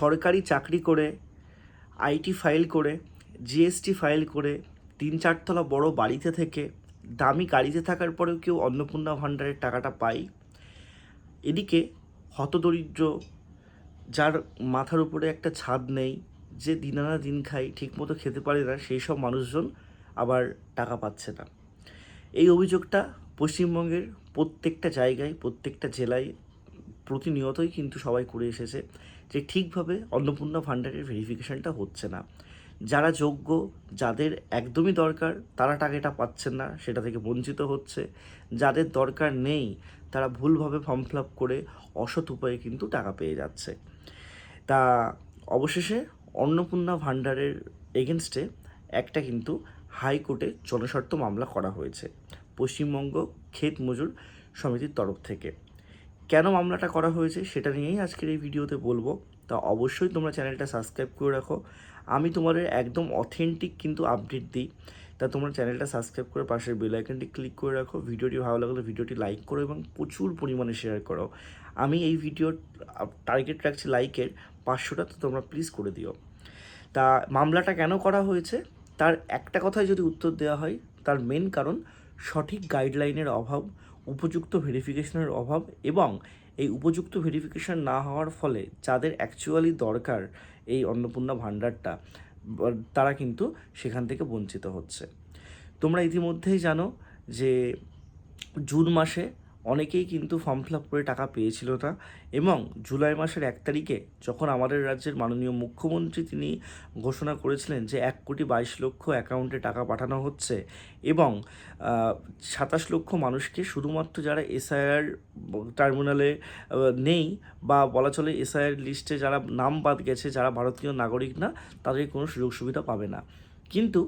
সরকারি চাকরি করে, আইটি ফাইল করে, জিএসটি ফাইল করে, 3-4 তলা বড় বাড়িতে থেকে, দামি গাড়িতে থাকার পরেও কেউ অন্নপূর্ণা ভাণ্ডারের টাকাটা পায়। এদিকে হতদরিদ্র, যার মাথার উপরে একটা ছাদ নেই, যে দিন আনা দিন খাই, ঠিকমতো খেতে পারে না, সেই সব মানুষজন আবার টাকা পাচ্ছে না। এই অভিযোগটা পশ্চিমবঙ্গের প্রত্যেকটা জায়গায়, প্রত্যেকটা জেলায় প্রতিনিয়তই কিন্তু সবাই করে এসেছে যে ঠিকভাবে অন্নপূর্ণা ভাণ্ডারের ভেরিফিকেশনটা হচ্ছে না। যারা যোগ্য, যাদের একদমই দরকার, তারা টাকাটা পাচ্ছেন না, সেটা থেকে বঞ্চিত হচ্ছে। যাদের দরকার নেই, তারা ভুলভাবে ফর্ম ফিল আপ করে অসৎ উপায়ে কিন্তু টাকা পেয়ে যাচ্ছে। তা অবশেষে অন্নপূর্ণা ভাণ্ডারের এগেনস্টে একটা কিন্তু হাইকোর্টে জনস্বার্থ মামলা করা হয়েছে পশ্চিমবঙ্গ ক্ষেত মজুর সমিতির তরফ থেকে। কেন মামলাটা করা হয়েছে সেটা নিয়েই আজকের এই ভিডিওতে বলবো। তা অবশ্যই তোমরা চ্যানেলটা সাবস্ক্রাইব করে রাখো। আমি তোমাদের একদম অথেন্টিক কিন্তু আপডেট দিই। তা তোমরা চ্যানেলটা সাবস্ক্রাইব করে পাশের বেল আইকনটি ক্লিক করে রাখো। ভিডিওটি ভালো লাগলে ভিডিওটি লাইক করো এবং প্রচুর পরিমাণে শেয়ার করো। আমি এই ভিডিওর টার্গেট রাখছি লাইকের 500টা, তো তোমরা প্লিজ করে দিও। তা মামলাটা কেন করা হয়েছে তার একটা কথায় যদি উত্তর দেওয়া হয়, তার মেন কারণ সঠিক গাইডলাইনের অভাব, উপযুক্ত ভেরিফিকেশনের অভাব, এবং এই উপযুক্ত ভেরিফিকেশন না হওয়ার ফলে যাদের অ্যাকচুয়ালি দরকার এই অন্নপূর্ণা ভাণ্ডারটা, তারা কিন্তু সেখান থেকে বঞ্চিত হচ্ছে। তোমরা ইতিমধ্যেই জানো যে জুন মাসে অনেকেই কিন্তু ফর্ম ফিল আপ করে টাকা পেয়েছিল না, এবং জুলাই মাসের 1 তারিখে যখন আমাদের রাজ্যের মাননীয় মুখ্যমন্ত্রী তিনি ঘোষণা করেছিলেন যে 1,22,00,000 অ্যাকাউন্টে টাকা পাঠানো হচ্ছে, এবং 27 লক্ষ মানুষকে, শুধুমাত্র যারা এসআইআর টার্মিনালে নেই, বা বলা চলে এসআইআর লিস্টে যারা নাম বাদ গেছে, যারা ভারতীয় নাগরিক না, তাদের কোনো সুযোগ সুবিধা পাবে না। কিন্তু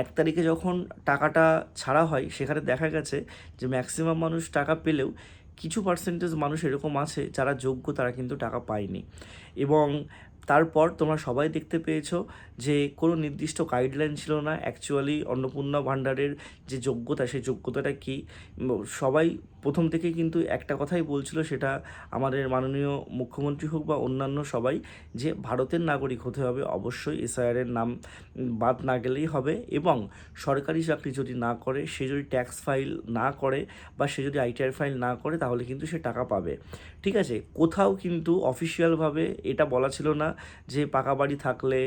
1 তারিখে যখন টাকাটা ছাড়া হয়, সেখানে দেখা গেছে যে ম্যাক্সিমাম মানুষ টাকা পেলেও কিছু পার্সেন্টেজ মানুষ এরকম আছে যারা যোগ্য, তারা কিন্তু টাকা পায়নি। এবং তারপর তোমরা সবাই দেখতে পেয়েছো যে কোনো নির্দিষ্ট গাইডলাইন ছিল না অ্যাকচুয়ালি অন্নপূর্ণা ভাণ্ডারের যে যোগ্যতা, সেই যোগ্যতাটা কী। সবাই প্রথম থেকেই কিন্তু একটা কথাই বলছিল, সেটা আমাদের মাননীয় মুখ্যমন্ত্রী হোক বা অন্যান্য সবাই, যে ভারতের নাগরিক হতে হবে অবশ্যই, এসআইআরের নাম বাদ না গেলেই হবে, এবং সরকারি চাকরি যদি না করে, সে যদি ট্যাক্স ফাইল না করে, বা সে যদি আইটিআর ফাইল না করে, তাহলে কিন্তু সে টাকা পাবে। ঠিক আছে, কোথাও কিন্তু অফিসিয়ালভাবে এটা বলা ছিল না যে পাকা বাড়ি থাকলে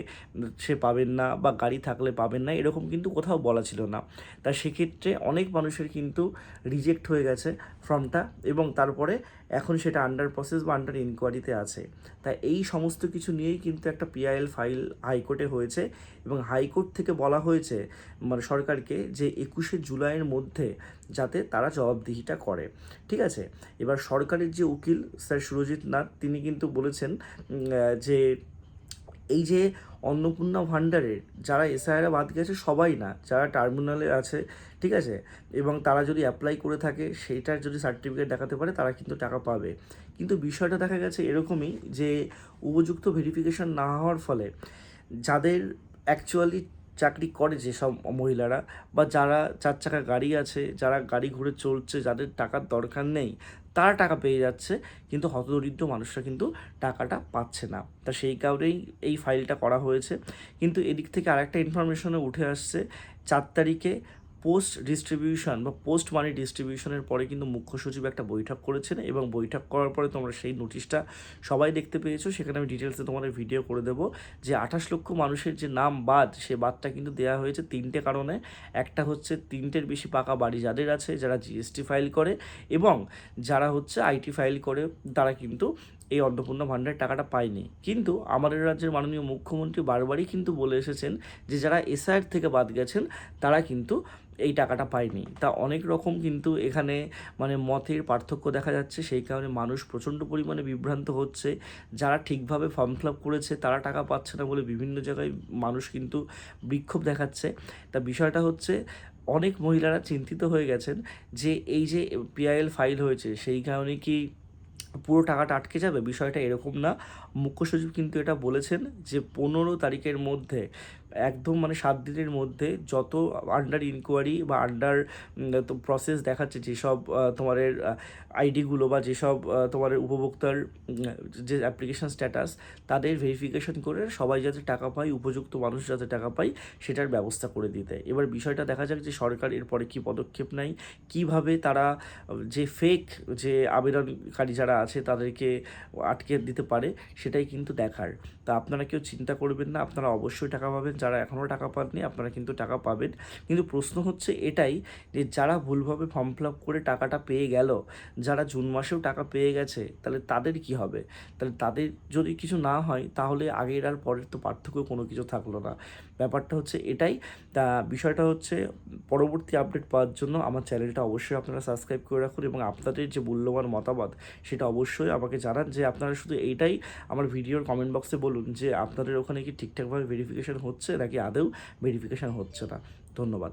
সে পাবেন না, বা গাড়ি থাকলে পাবেন না, এরকম কিন্তু কোথাও বলা ছিল না। তা সেক্ষেত্রে অনেক মানুষের কিন্তু রিজেক্ট হয়ে গেছে ফর্মটা, এবং তারপরে এখন সেটা আন্ডার প্রসেস বা আন্ডার ইনকোয়ারিতে আছে। তাই এই সমস্ত কিছু নিয়েই কিন্তু একটা পিআইএল ফাইল হাইকোর্টে হয়েছে, এবং হাইকোর্ট থেকে বলা হয়েছে মানে সরকারকে যে 21শে জুলাইয়ের মধ্যে যাতে তারা জবাবদিহিটা করে। ঠিক আছে, এবার সরকারের যে উকিল স্যার সুরজিৎ নাথ, তিনি কিন্তু বলেছেন যে এই যে অন্নপূর্ণা ভাণ্ডারের যারা এসআইআর বাদ গেছে সবাই না, যারা টার্মিনালে আছে, ঠিক আছে, এবং তারা যদি অ্যাপ্লাই করে থাকে, সেইটার যদি সার্টিফিকেট দেখাতে পারে, তারা কিন্তু টাকা পাবে। কিন্তু বিষয়টা দেখা গেছে এরকমই যে উপযুক্ত ভেরিফিকেশন না হওয়ার ফলে যাদের অ্যাকচুয়ালি চাকরি করে, যেসব মহিলারা বা যারা 4 চাকা গাড়ি আছে, যারা গাড়ি ঘুরে চলছে, যাদের টাকার দরকার নেই, তারা টাকা পেয়ে যাচ্ছে, কিন্তু হতদরিদ্র মানুষরা কিন্তু টাকাটা পাচ্ছে না। তা সেই কারণেই এই ফাইলটা করা হয়েছে। কিন্তু এদিক থেকে আরেকটা ইনফরমেশনে উঠে আসছে, 4 তারিখে পোস্ট ডিস্ট্রিবিউশন বা পোস্ট মানি ডিস্ট্রিবিউশনের পরে কিন্তু মুখ্য সচিব একটা বৈঠক করেছেন, এবং বৈঠক করার পরে তোমরা সেই নোটিশটা সবাই দেখতে পেয়েছো। সেখানে আমি ডিটেলসে তোমাদের ভিডিও করে দেবো যে 28 লক্ষ মানুষের যে নাম বাদ, সে বাদটা কিন্তু দেওয়া হয়েছে 3টে কারণে। একটা হচ্ছে 3টের বেশি পাকা বাড়ি যাদের আছে, যারা জিএসটি ফাইল করে, এবং যারা হচ্ছে আইটি ফাইল করে, তারা কিন্তু এই অন্নপূর্ণা ভাণ্ডারের টাকাটা পায়নি। কিন্তু আমাদের রাজ্যের মাননীয় মুখ্যমন্ত্রী বারবারই কিন্তু বলে এসেছেন যে যারা এসআইআর থেকে বাদ গেছেন, তারা কিন্তু এই টাকাটা পায়নি। তা অনেক রকম কিন্তু এখানে মানে মতের পার্থক্য দেখা যাচ্ছে, সেই কারণে মানুষ প্রচণ্ড পরিমাণে বিভ্রান্ত হচ্ছে। যারা ঠিকভাবে ফর্ম ফিল আপ করেছে, তারা টাকা পাচ্ছে না বলে বিভিন্ন জায়গায় মানুষ কিন্তু বিক্ষোভ দেখাচ্ছে। তা বিষয়টা হচ্ছে, অনেক মহিলারা চিন্তিত হয়ে গেছেন যে এই যে পিআইএল ফাইল হয়েছে, সেই কারণে কি পুরো টাকাটা আটকে যাবে, বিষয়টা এরকম না। মুখ্য সচিব কিন্তু এটা বলেছেন যে 15 তারিখের মধ্যে একদম মানে 7 দিনের মধ্যে যত আন্ডার ইনকোয়ারি বা আন্ডার তো প্রসেস দেখাচ্ছে যেসব তোমাদের আইডিগুলো বা যেসব তোমাদের উপভোক্তার যে অ্যাপ্লিকেশন স্ট্যাটাস, তাদের ভেরিফিকেশন করে সবাই যাতে টাকা পায়, উপযুক্ত মানুষ যাতে টাকা পায় সেটার ব্যবস্থা করে দিতে। এবার বিষয়টা দেখা যাক যে সরকার এরপরে কী পদক্ষেপ নেয়, কীভাবে তারা যে ফেক যে আবেদনকারী যারা আছে তাদেরকে আটকে দিতে পারে, সেটাই কিন্তু দেখার। তা আপনারা কেউ চিন্তা করবেন না, আপনারা অবশ্যই টাকা পাবেন। যারা এখনও টাকা পাননি আপনারা কিন্তু টাকা পাবেন। কিন্তু প্রশ্ন হচ্ছে এটাই যে যারা ভুলভাবে ফর্ম ফিল আপ করে টাকাটা পেয়ে গেল, যারা জুন মাসেও টাকা পেয়ে গেছে, তাহলে তাদের কি হবে? তাহলে তাদের যদি কিছু না হয় তাহলে আগের আর পরের তো পার্থক্য কোনো কিছু থাকলো না। ব্যাপারটা হচ্ছে এটাই। তা বিষয়টা হচ্ছে পরবর্তী আপডেট পাওয়ার জন্য আমার চ্যানেলটা অবশ্যই আপনারা সাবস্ক্রাইব করে রাখুন এবং আপনাদের যে মূল্যবান মতামত সেটা অবশ্যই আমাকে জানান। যে আপনারা শুধু এইটাই আমার ভিডিওর কমেন্ট বক্সে বলুন যে আপনাদের ওখানে কি ঠিকঠাকভাবে ভেরিফিকেশান হচ্ছে নাকি আদৌ ভেরিফিকেশান হচ্ছে না। ধন্যবাদ।